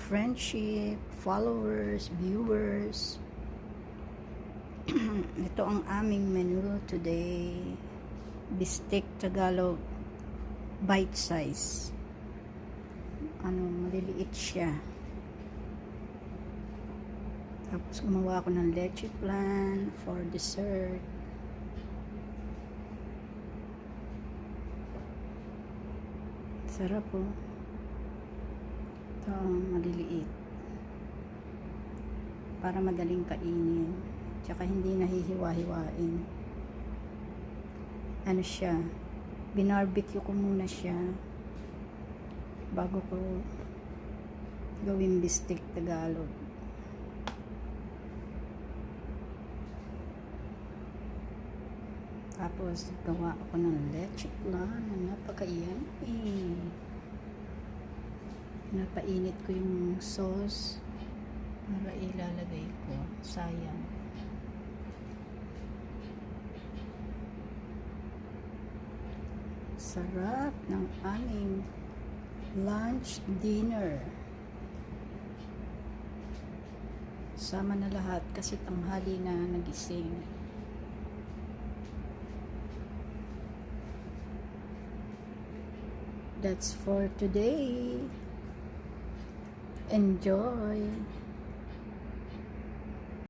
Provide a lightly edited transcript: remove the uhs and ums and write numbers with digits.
friendship, followers, viewers. Ito ang aming menu today. Bistek Tagalog, bite size. Maliliit siya. Tapos gumawa ako ng leche flan for dessert. Sarap po. Ito maliliit. Para madaling kainin. Tsaka hindi nahihiwa-hiwain. Ano siya? Binarbecue ko muna siya bago ko gawin bistek Tagalog. Tapos gawa ako ng leche flan na napaka-yummy. Napainit ko yung sauce para ilalagay ko. Sayang. Sarap ng aming lunch dinner. Sama na lahat kasi tanghali na nagising. That's for today. Enjoy.